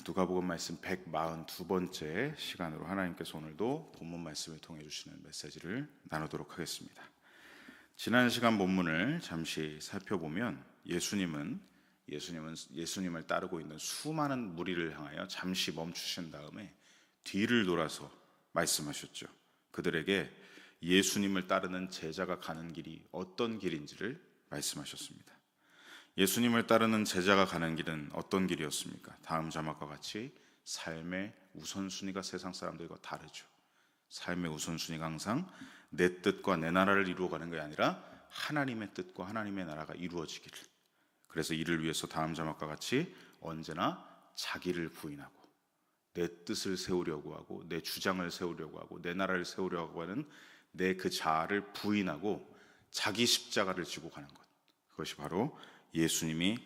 누가복음 말씀 142번째 시간으로 하나님께서 오늘도 본문 말씀을 통해 주시는 메시지를 나누도록 하겠습니다. 지난 시간 본문을 잠시 살펴보면 예수님을 따르고 있는 수많은 무리를 향하여 잠시 멈추신 다음에 뒤를 돌아서 말씀하셨죠. 그들에게 예수님을 따르는 제자가 가는 길이 어떤 길인지를 말씀하셨습니다. 예수님을 따르는 제자가 가는 길은 어떤 길이었습니까? 다음 자막과 같이 삶의 우선순위가 세상 사람들과 다르죠. 삶의 우선순위가 항상 내 뜻과 내 나라를 이루어가는 것이 아니라 하나님의 뜻과 하나님의 나라가 이루어지기를. 그래서 이를 위해서 다음 자막과 같이 언제나 자기를 부인하고 내 뜻을 세우려고 하고 내 주장을 세우려고 하고 내 나라를 세우려고 하는 내 그 자아를 부인하고 자기 십자가를 지고 가는 것, 그것이 바로 예수님의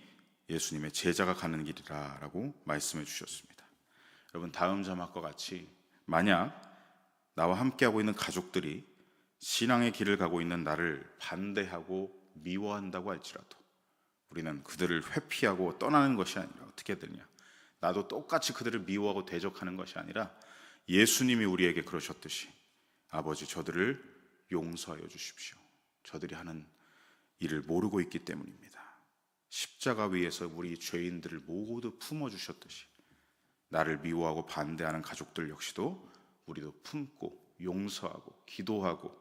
제자가 가는 길이라고 말씀해 주셨습니다. 여러분, 다음 자막과 같이 만약 나와 함께하고 있는 가족들이 신앙의 길을 가고 있는 나를 반대하고 미워한다고 할지라도 우리는 그들을 회피하고 떠나는 것이 아니라 어떻게 되느냐, 나도 똑같이 그들을 미워하고 대적하는 것이 아니라 예수님이 우리에게 그러셨듯이 아버지, 저들을 용서하여 주십시오. 저들이 하는 일을 모르고 있기 때문입니다. 십자가 위에서 우리 죄인들을 모두 품어주셨듯이 나를 미워하고 반대하는 가족들 역시도 우리도 품고 용서하고 기도하고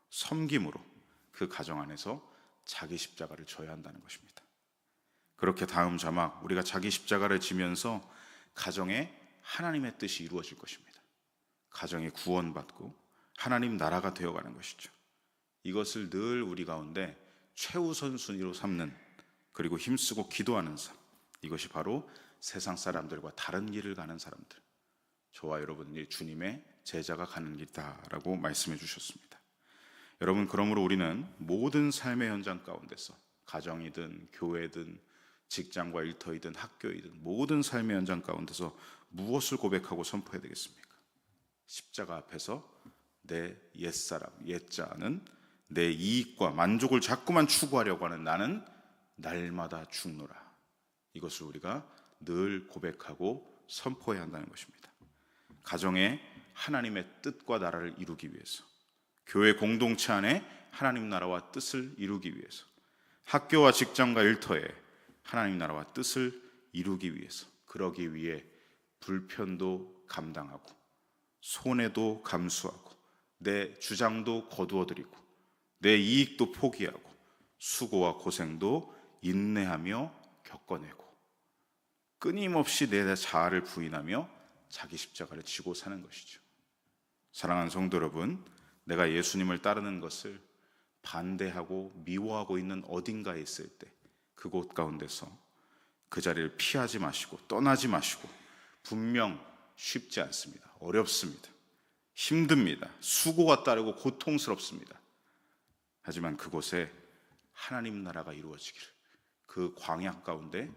섬김으로 그 가정 안에서 자기 십자가를 져야 한다는 것입니다. 그렇게 다음 자막, 우리가 자기 십자가를 지면서 가정에 하나님의 뜻이 이루어질 것입니다. 가정이 구원받고 하나님 나라가 되어가는 것이죠. 이것을 늘 우리 가운데 최우선 순위로 삼는, 그리고 힘쓰고 기도하는 삶, 이것이 바로 세상 사람들과 다른 길을 가는 사람들, 저와 여러분이 주님의 제자가 가는 길이다라고 말씀해 주셨습니다. 여러분, 그러므로 우리는 모든 삶의 현장 가운데서 가정이든 교회든 직장과 일터이든 학교이든 모든 삶의 현장 가운데서 무엇을 고백하고 선포해야 되겠습니까? 십자가 앞에서 내 옛사람, 옛자는 내 이익과 만족을 자꾸만 추구하려고 하는 나는 날마다 죽노라. 이것을 우리가 늘 고백하고 선포해야 한다는 것입니다. 가정에 하나님의 뜻과 나라를 이루기 위해서, 교회 공동체 안에 하나님 나라와 뜻을 이루기 위해서, 학교와 직장과 일터에 하나님 나라와 뜻을 이루기 위해서, 그러기 위해 불편도 감당하고 손해도 감수하고 내 주장도 거두어드리고 내 이익도 포기하고 수고와 고생도 인내하며 겪어내고 끊임없이 내 자아를 부인하며 자기 십자가를 지고 사는 것이죠. 사랑하는 성도 여러분, 내가 예수님을 따르는 것을 반대하고 미워하고 있는 어딘가에 있을 때 그곳 가운데서 그 자리를 피하지 마시고 떠나지 마시고, 분명 쉽지 않습니다. 어렵습니다. 힘듭니다. 수고가 따르고 고통스럽습니다. 하지만 그곳에 하나님 나라가 이루어지기를, 그 광야 가운데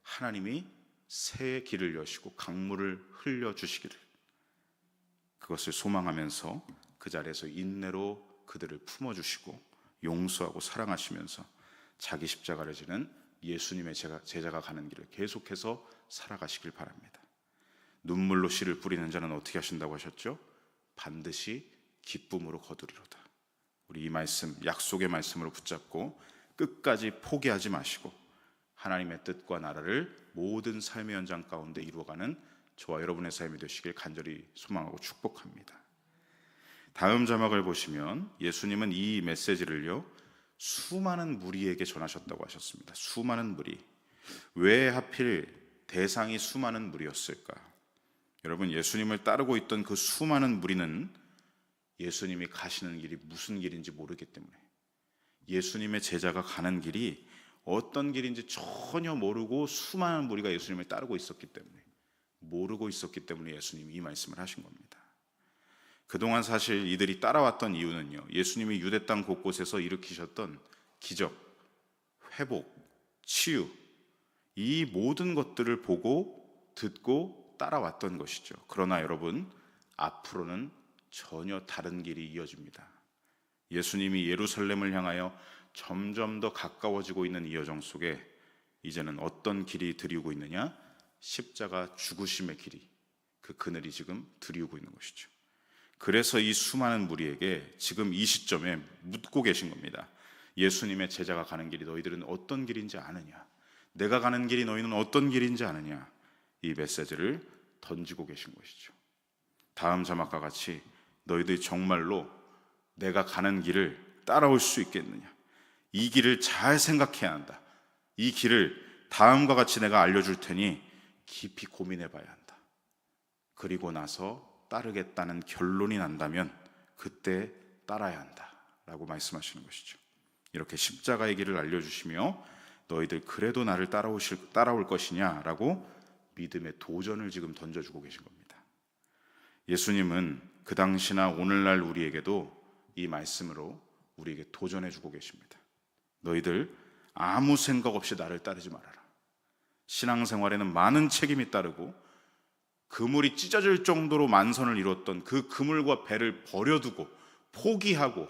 하나님이 새 길을 여시고 강물을 흘려주시기를, 그것을 소망하면서 그 자리에서 인내로 그들을 품어주시고 용서하고 사랑하시면서 자기 십자가를 지는 예수님의 제자가 가는 길을 계속해서 살아가시길 바랍니다. 눈물로 씨를 뿌리는 자는 어떻게 하신다고 하셨죠? 반드시 기쁨으로 거두리로다. 우리 이 말씀, 약속의 말씀으로 붙잡고 끝까지 포기하지 마시고 하나님의 뜻과 나라를 모든 삶의 현장 가운데 이루어가는 저와 여러분의 삶이 되시길 간절히 소망하고 축복합니다. 다음 자막을 보시면 예수님은 이 메시지를요, 수많은 무리에게 전하셨다고 하셨습니다. 수많은 무리. 왜 하필 대상이 수많은 무리였을까? 여러분, 예수님을 따르고 있던 그 수많은 무리는 예수님이 가시는 길이 무슨 길인지 모르기 때문에, 예수님의 제자가 가는 길이 어떤 길인지 전혀 모르고 수많은 무리가 예수님을 따르고 있었기 때문에, 모르고 있었기 때문에 예수님이 이 말씀을 하신 겁니다. 그동안 사실 이들이 따라왔던 이유는요, 예수님이 유대 땅 곳곳에서 일으키셨던 기적, 회복, 치유, 이 모든 것들을 보고 듣고 따라왔던 것이죠. 그러나 여러분, 앞으로는 전혀 다른 길이 이어집니다. 예수님이 예루살렘을 향하여 점점 더 가까워지고 있는 이 여정 속에 이제는 어떤 길이 들이고 있느냐? 십자가 죽으심의 길이, 그 그늘이 지금 드리우고 있는 것이죠. 그래서 이 수많은 무리에게 지금 이 시점에 묻고 계신 겁니다. 예수님의 제자가 가는 길이 너희들은 어떤 길인지 아느냐? 내가 가는 길이 너희는 어떤 길인지 아느냐? 이 메시지를 던지고 계신 것이죠. 다음 자막과 같이 너희들이 정말로 내가 가는 길을 따라올 수 있겠느냐? 이 길을 잘 생각해야 한다. 이 길을 다음과 같이 내가 알려줄 테니 깊이 고민해 봐야 한다. 그리고 나서 따르겠다는 결론이 난다면 그때 따라야 한다 라고 말씀하시는 것이죠. 이렇게 십자가의 길을 알려주시며 너희들 그래도 나를 따라올 것이냐 라고 믿음의 도전을 지금 던져주고 계신 겁니다. 예수님은 그 당시나 오늘날 우리에게도 이 말씀으로 우리에게 도전해주고 계십니다. 너희들 아무 생각 없이 나를 따르지 말아라. 신앙생활에는 많은 책임이 따르고 그물이 찢어질 정도로 만선을 이뤘던 그 그물과 배를 버려두고 포기하고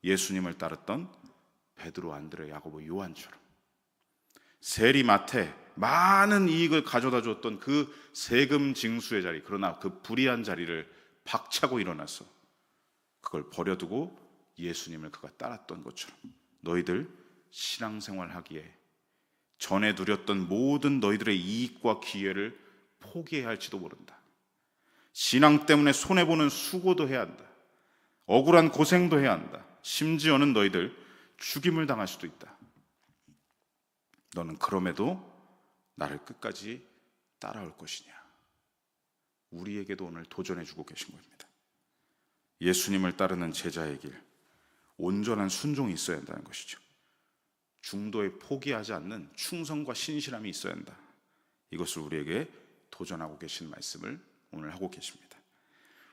예수님을 따랐던 베드로, 안드레, 야고보, 요한처럼 세리마태 많은 이익을 가져다 줬던 그 세금 징수의 자리, 그러나 그 불의한 자리를 박차고 일어나서 그걸 버려두고 예수님을 그가 따랐던 것처럼 너희들 신앙생활 하기에 전에 누렸던 모든 너희들의 이익과 기회를 포기해야 할지도 모른다. 신앙 때문에 손해보는 수고도 해야 한다. 억울한 고생도 해야 한다. 심지어는 너희들 죽임을 당할 수도 있다. 너는 그럼에도 나를 끝까지 따라올 것이냐? 우리에게도 오늘 도전해주고 계신 겁니다. 예수님을 따르는 제자의 길, 온전한 순종이 있어야 한다는 것이죠. 중도에 포기하지 않는 충성과 신실함이 있어야 한다. 이것을 우리에게 도전하고 계신 말씀을 오늘 하고 계십니다.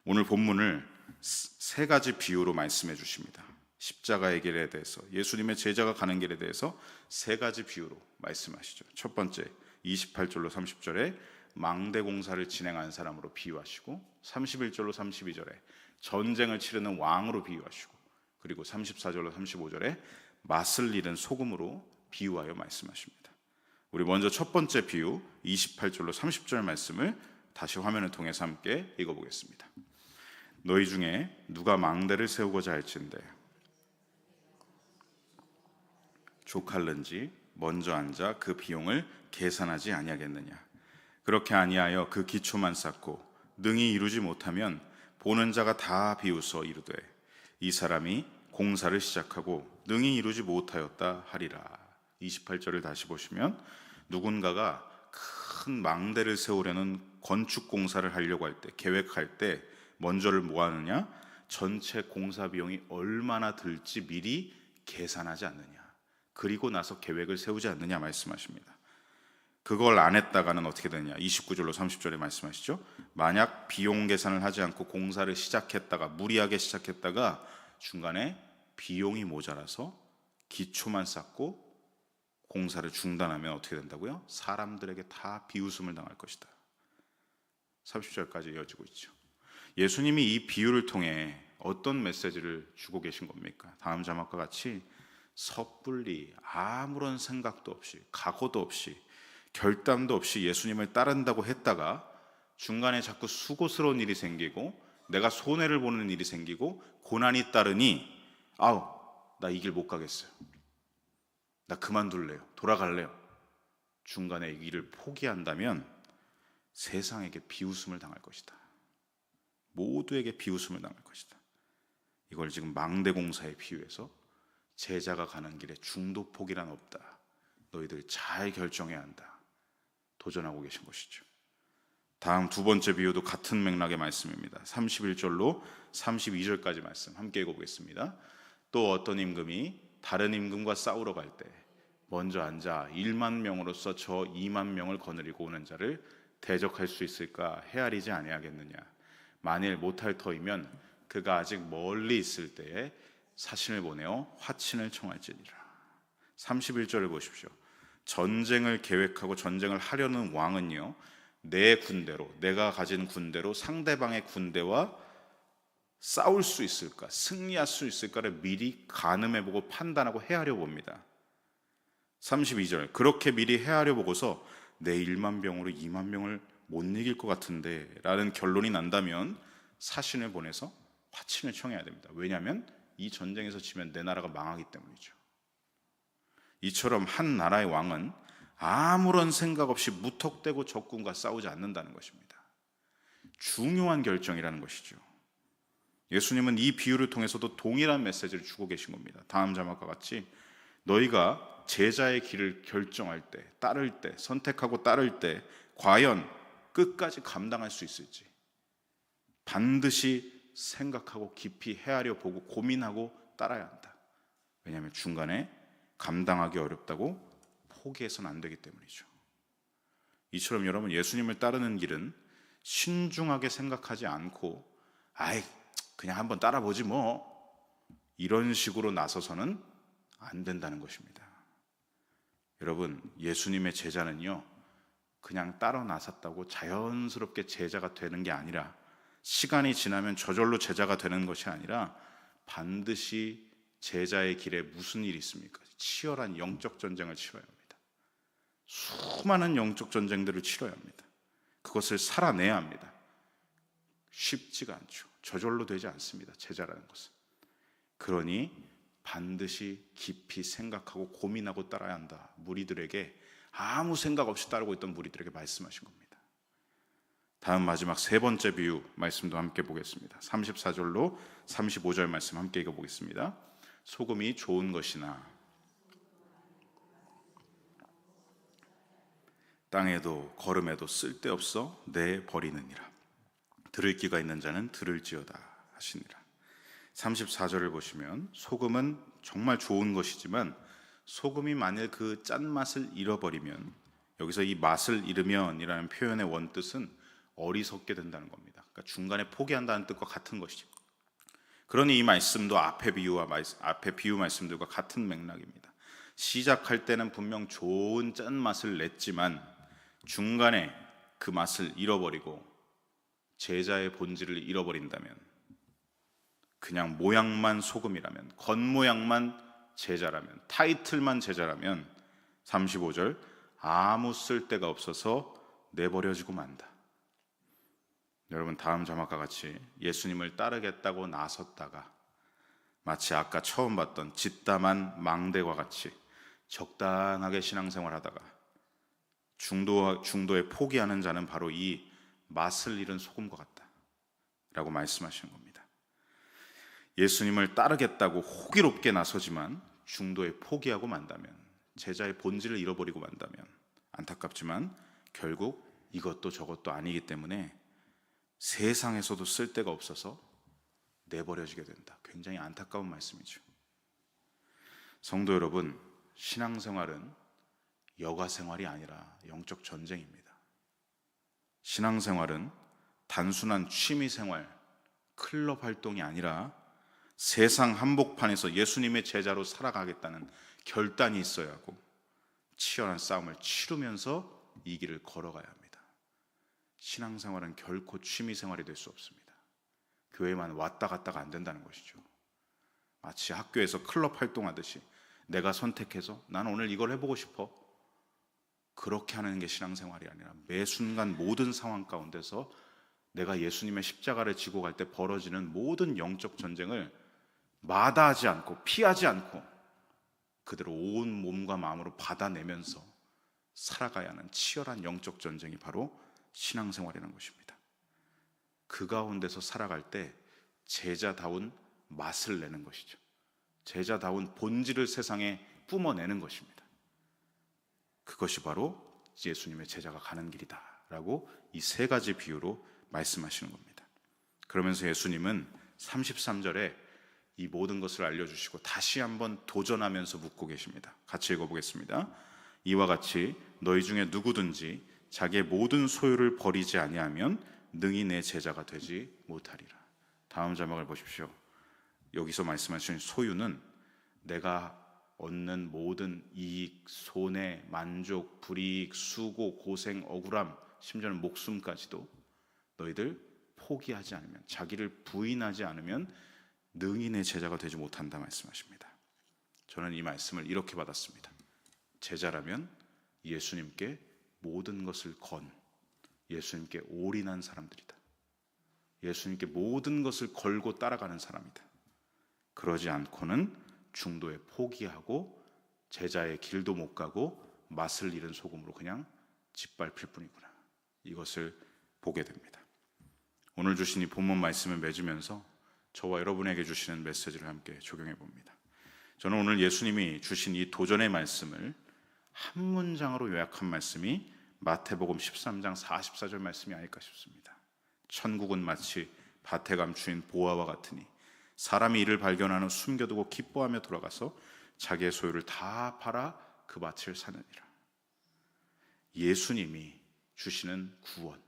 오늘 본문을 세 가지 비유로 말씀해 주십니다. 십자가의 길에 대해서, 예수님의 제자가 가는 길에 대해서 세 가지 비유로 말씀하시죠. 첫 번째 28절로 30절에 망대 공사를 진행한 사람으로 비유하시고, 31절로 32절에 전쟁을 치르는 왕으로 비유하시고, 그리고 34절로 35절에 맛을 잃은 소금으로 비유하여 말씀하십니다. 우리 먼저 첫 번째 비유 28절로 30절 말씀을 다시 화면을 통해서 함께 읽어보겠습니다. 너희 중에 누가 망대를 세우고자 할진대 족할는지 먼저 앉아 그 비용을 계산하지 아니하겠느냐? 그렇게 아니하여 그 기초만 쌓고 능히 이루지 못하면 보는 자가 다 비웃어 이르되 이 사람이 공사를 시작하고 능히 이루지 못하였다 하리라. 28절을 다시 보시면 누군가가 큰 망대를 세우려는 건축 공사를 하려고 할 때, 계획할 때 먼저를 뭐 하느냐? 전체 공사 비용이 얼마나 들지 미리 계산하지 않느냐, 그리고 나서 계획을 세우지 않느냐 말씀하십니다. 그걸 안 했다가는 어떻게 되냐? 29절로 30절에 말씀하시죠. 만약 비용 계산을 하지 않고 공사를 시작했다가, 무리하게 시작했다가 중간에 비용이 모자라서 기초만 쌓고 공사를 중단하면 어떻게 된다고요? 사람들에게 다 비웃음을 당할 것이다. 30절까지 이어지고 있죠. 예수님이 이 비유를 통해 어떤 메시지를 주고 계신 겁니까? 다음 자막과 같이 섣불리 아무런 생각도 없이, 각오도 없이, 결단도 없이 예수님을 따른다고 했다가 중간에 자꾸 수고스러운 일이 생기고 내가 손해를 보는 일이 생기고 고난이 따르니 나 이 길 못 가겠어요, 나 그만둘래요, 돌아갈래요, 중간에 이 길을 포기한다면 세상에게 비웃음을 당할 것이다. 모두에게 비웃음을 당할 것이다. 이걸 지금 망대 공사에 비유해서 제자가 가는 길에 중도 포기란 없다, 너희들 잘 결정해야 한다, 도전하고 계신 것이죠. 다음 두 번째 비유도 같은 맥락의 말씀입니다. 31절로 32절까지 말씀 함께 읽어보겠습니다. 또 어떤 임금이 다른 임금과 싸우러 갈 때 먼저 앉아 1만 명으로서 저 2만 명을 거느리고 오는 자를 대적할 수 있을까 헤아리지 아니하겠느냐? 만일 못할 터이면 그가 아직 멀리 있을 때에 사신을 보내어 화친을 청할지니라. 31절을 보십시오. 전쟁을 계획하고 전쟁을 하려는 왕은요, 내 군대로, 내가 가진 군대로 상대방의 군대와 싸울 수 있을까, 승리할 수 있을까를 미리 가늠해보고 판단하고 헤아려 봅니다. 32절, 그렇게 미리 헤아려 보고서 내 1만 병으로 2만 명을 못 이길 것 같은데 라는 결론이 난다면 사신을 보내서 화친을 청해야 됩니다. 왜냐하면 이 전쟁에서 지면 내 나라가 망하기 때문이죠. 이처럼 한 나라의 왕은 아무런 생각 없이 무턱대고 적군과 싸우지 않는다는 것입니다. 중요한 결정이라는 것이죠. 예수님은 이 비유를 통해서도 동일한 메시지를 주고 계신 겁니다. 다음 자막과 같이 너희가 제자의 길을 결정할 때, 따를 때, 선택하고 따를 때 과연 끝까지 감당할 수 있을지 반드시 생각하고 깊이 헤아려 보고 고민하고 따라야 한다. 왜냐하면 중간에 감당하기 어렵다고 포기해서는 안 되기 때문이죠. 이처럼 여러분, 예수님을 따르는 길은 신중하게 생각하지 않고 아이 그냥 한번 따라보지 뭐 이런 식으로 나서서는 안 된다는 것입니다. 여러분, 예수님의 제자는요 그냥 따라 나섰다고 자연스럽게 제자가 되는 게 아니라, 시간이 지나면 저절로 제자가 되는 것이 아니라 반드시 제자의 길에 무슨 일이 있습니까? 치열한 영적 전쟁을 치러야 합니다. 수많은 영적 전쟁들을 치러야 합니다. 그것을 살아내야 합니다. 쉽지가 않죠. 저절로 되지 않습니다. 제자라는 것은. 그러니 반드시 깊이 생각하고 고민하고 따라야 한다. 무리들에게, 아무 생각 없이 따르고 있던 무리들에게 말씀하신 겁니다. 다음 마지막 세 번째 비유 말씀도 함께 보겠습니다. 34절로 35절 말씀 함께 읽어보겠습니다. 소금이 좋은 것이나 땅에도 거름에도 쓸데없어 내버리느니라. 들을 귀가 있는 자는 들을지어다 하시니라. 34절을 보시면 소금은 정말 좋은 것이지만 소금이 만일 그 짠맛을 잃어버리면, 여기서 이 맛을 잃으면이라는 표현의 원뜻은 어리석게 된다는 겁니다. 그러니까 중간에 포기한다는 뜻과 같은 것이죠. 그러니 이 말씀도 앞에 비유 말씀들과 같은 맥락입니다. 시작할 때는 분명 좋은 짠맛을 냈지만 중간에 그 맛을 잃어버리고 제자의 본질을 잃어버린다면, 그냥 모양만 소금이라면, 겉모양만 제자라면, 타이틀만 제자라면 35절 아무 쓸데가 없어서 내버려지고 만다. 여러분, 다음 자막과 같이 예수님을 따르겠다고 나섰다가 마치 아까 처음 봤던 짓담한 망대와 같이 적당하게 신앙생활하다가 중도에 포기하는 자는 바로 이 맛을 잃은 소금과 같다 라고 말씀하시는 겁니다. 예수님을 따르겠다고 호기롭게 나서지만 중도에 포기하고 만다면, 제자의 본질을 잃어버리고 만다면 안타깝지만 결국 이것도 저것도 아니기 때문에 세상에서도 쓸데가 없어서 내버려지게 된다. 굉장히 안타까운 말씀이죠. 성도 여러분, 신앙생활은 여가생활이 아니라 영적 전쟁입니다. 신앙생활은 단순한 취미생활, 클럽 활동이 아니라 세상 한복판에서 예수님의 제자로 살아가겠다는 결단이 있어야 하고 치열한 싸움을 치르면서 이 길을 걸어가야 합니다. 신앙생활은 결코 취미생활이 될 수 없습니다. 교회만 왔다 갔다가 안 된다는 것이죠. 마치 학교에서 클럽 활동하듯이 내가 선택해서 나는 오늘 이걸 해보고 싶어, 그렇게 하는 게 신앙생활이 아니라 매 순간 모든 상황 가운데서 내가 예수님의 십자가를 지고 갈 때 벌어지는 모든 영적 전쟁을 마다하지 않고 피하지 않고 그대로 온 몸과 마음으로 받아내면서 살아가야 하는 치열한 영적 전쟁이 바로 신앙생활이라는 것입니다. 그 가운데서 살아갈 때 제자다운 맛을 내는 것이죠. 제자다운 본질을 세상에 뿜어내는 것입니다. 그것이 바로 예수님의 제자가 가는 길이다 라고 이 세 가지 비유로 말씀하시는 겁니다. 그러면서 예수님은 33절에 이 모든 것을 알려주시고 다시 한번 도전하면서 묻고 계십니다. 같이 읽어보겠습니다. 이와 같이 너희 중에 누구든지 자기의 모든 소유를 버리지 아니하면 능히 내 제자가 되지 못하리라. 다음 자막을 보십시오. 여기서 말씀하시는 소유는 내가 얻는 모든 이익, 손해, 만족, 불이익, 수고, 고생, 억울함, 심지어는 목숨까지도 너희들 포기하지 않으면, 자기를 부인하지 않으면 능히 내 제자가 되지 못한다 말씀하십니다. 저는 이 말씀을 이렇게 받았습니다. 제자라면 예수님께 모든 것을 건 예수님께 올인한 사람들이다. 예수님께 모든 것을 걸고 따라가는 사람이다. 그러지 않고는 중도에 포기하고 제자의 길도 못 가고 맛을 잃은 소금으로 그냥 짓밟힐 뿐이구나. 이것을 보게 됩니다. 오늘 주신 이 본문 말씀을 맺으면서 저와 여러분에게 주시는 메시지를 함께 적용해 봅니다. 저는 오늘 예수님이 주신 이 도전의 말씀을 한 문장으로 요약한 말씀이 마태복음 13장 44절 말씀이 아닐까 싶습니다. 천국은 마치 밭에 감추인 보화와 같으니 사람이 이를 발견한 후 숨겨두고 기뻐하며 돌아가서 자기의 소유를 다 팔아 그 밭을 사느니라. 예수님이 주시는 구원,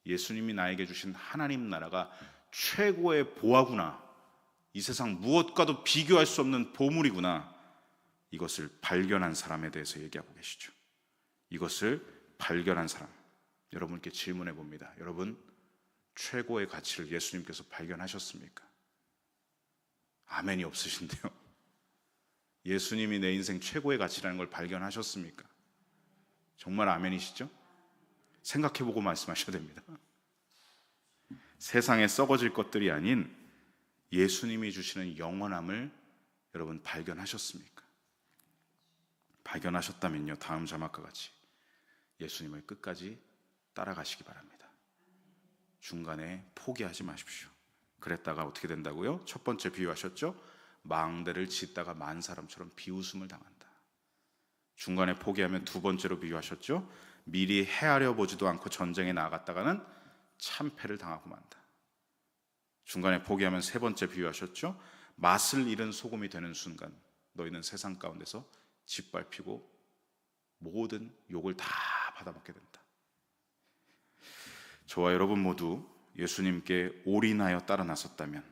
예수님이 나에게 주신 하나님 나라가 최고의 보화구나, 이 세상 무엇과도 비교할 수 없는 보물이구나, 이것을 발견한 사람에 대해서 얘기하고 계시죠. 이것을 발견한 사람, 여러분께 질문해 봅니다. 여러분, 최고의 가치를 예수님께서 발견하셨습니까? 아멘이 없으신데요. 예수님이 내 인생 최고의 가치라는 걸 발견하셨습니까? 정말 아멘이시죠? 생각해보고 말씀하셔야 됩니다. 세상에 썩어질 것들이 아닌 예수님이 주시는 영원함을 여러분 발견하셨습니까? 발견하셨다면요, 다음 자막과 같이 예수님을 끝까지 따라가시기 바랍니다. 중간에 포기하지 마십시오. 그랬다가 어떻게 된다고요? 첫 번째 비유하셨죠? 망대를 짓다가 만 사람처럼 비웃음을 당한다. 중간에 포기하면 두 번째로 비유하셨죠? 미리 헤아려 보지도 않고 전쟁에 나갔다가는 참패를 당하고 만다. 중간에 포기하면 세 번째 비유하셨죠? 맛을 잃은 소금이 되는 순간 너희는 세상 가운데서 짓밟히고 모든 욕을 다 받아먹게 된다. 저와 여러분 모두 예수님께 올인하여 따라 나섰다면,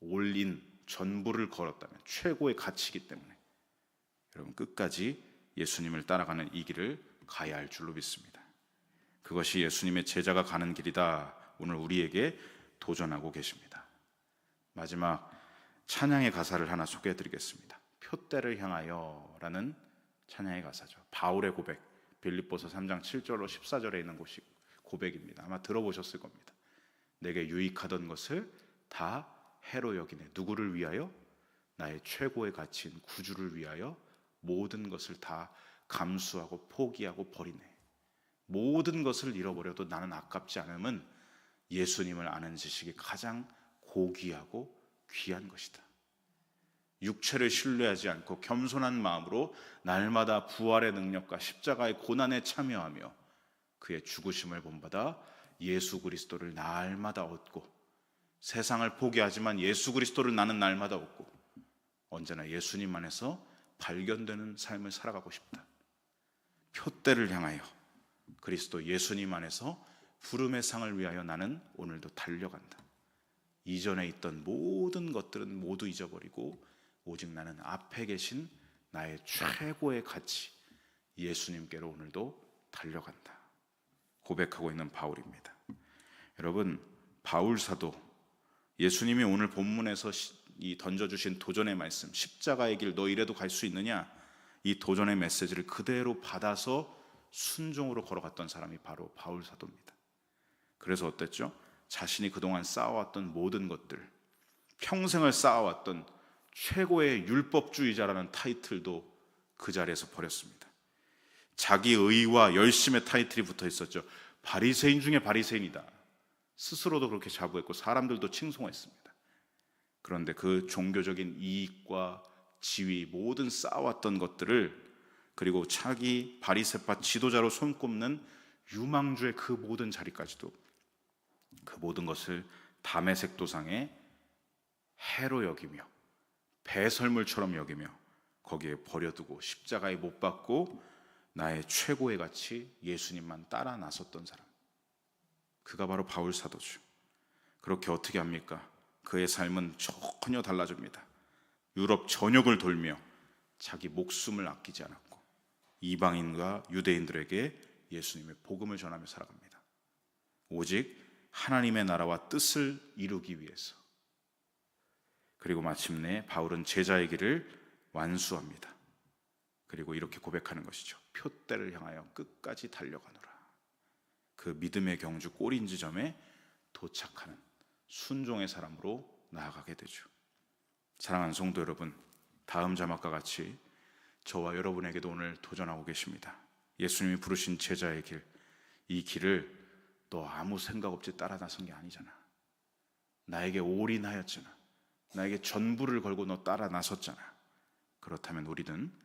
올인, 전부를 걸었다면, 최고의 가치이기 때문에 여러분 끝까지 예수님을 따라가는 이 길을 가야 할 줄로 믿습니다. 그것이 예수님의 제자가 가는 길이다. 오늘 우리에게 도전하고 계십니다. 마지막 찬양의 가사를 하나 소개해 드리겠습니다. 표대를 향하여 라는 찬양의 가사죠. 바울의 고백, 빌립보서 3장 7절로 14절에 있는 곳이 고백입니다. 아마 들어보셨을 겁니다. 내게 유익하던 것을 다 해로 여기네. 누구를 위하여? 나의 최고의 가치인 구주를 위하여 모든 것을 다 감수하고 포기하고 버리네. 모든 것을 잃어버려도 나는 아깝지 않음은 예수님을 아는 지식이 가장 고귀하고 귀한 것이다. 육체를 신뢰하지 않고 겸손한 마음으로 날마다 부활의 능력과 십자가의 고난에 참여하며 그의 죽으심을 본받아 예수 그리스도를 날마다 얻고, 세상을 포기하지만 예수 그리스도를 나는 날마다 얻고 언제나 예수님 안에서 발견되는 삶을 살아가고 싶다. 표대를 향하여 그리스도 예수님 안에서 부름의 상을 위하여 나는 오늘도 달려간다. 이전에 있던 모든 것들은 모두 잊어버리고 오직 나는 앞에 계신 나의 최고의 가치 예수님께로 오늘도 달려간다. 고백하고 있는 바울입니다. 여러분, 바울 사도, 예수님이 오늘 본문에서 이 던져주신 도전의 말씀, 십자가의 길 너 이래도 갈 수 있느냐, 이 도전의 메시지를 그대로 받아서 순종으로 걸어갔던 사람이 바로 바울 사도입니다. 그래서 어땠죠? 자신이 그동안 쌓아왔던 모든 것들, 평생을 쌓아왔던 최고의 율법주의자라는 타이틀도 그 자리에서 버렸습니다. 자기 의와 열심의 타이틀이 붙어 있었죠. 바리새인 중에 바리새인이다. 스스로도 그렇게 자부했고 사람들도 칭송했습니다. 그런데 그 종교적인 이익과 지위, 모든 쌓아왔던 것들을, 그리고 자기 바리새파 지도자로 손꼽는 유망주의 그 모든 자리까지도, 그 모든 것을 담에색 도상에 해로 여기며 배설물처럼 여기며 거기에 버려두고 십자가에 못 박고 나의 최고의 가치 예수님만 따라 나섰던 사람, 그가 바로 바울 사도죠. 그렇게 어떻게 합니까? 그의 삶은 전혀 달라집니다. 유럽 전역을 돌며 자기 목숨을 아끼지 않았고 이방인과 유대인들에게 예수님의 복음을 전하며 살아갑니다. 오직 하나님의 나라와 뜻을 이루기 위해서. 그리고 마침내 바울은 제자의 길을 완수합니다. 그리고 이렇게 고백하는 것이죠. 표대를 향하여 끝까지 달려가노라. 그 믿음의 경주 꼬린지점에 도착하는 순종의 사람으로 나아가게 되죠. 사랑하는 성도 여러분, 다음 자막과 같이 저와 여러분에게도 오늘 도전하고 계십니다. 예수님이 부르신 제자의 길, 이 길을 너 아무 생각 없이 따라 나선 게 아니잖아. 나에게 올인하였잖아. 나에게 전부를 걸고 너 따라 나섰잖아. 그렇다면 우리는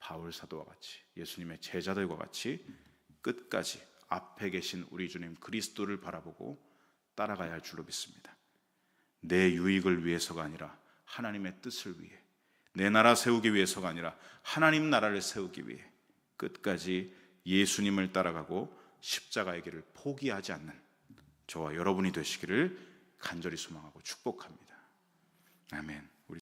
바울 사도와 같이, 예수님의 제자들과 같이 끝까지 앞에 계신 우리 주님 그리스도를 바라보고 따라가야 할 줄로 믿습니다. 내 유익을 위해서가 아니라 하나님의 뜻을 위해, 내 나라 세우기 위해서가 아니라 하나님 나라를 세우기 위해 끝까지 예수님을 따라가고 십자가의 길을 포기하지 않는 저와 여러분이 되시기를 간절히 소망하고 축복합니다. 아멘.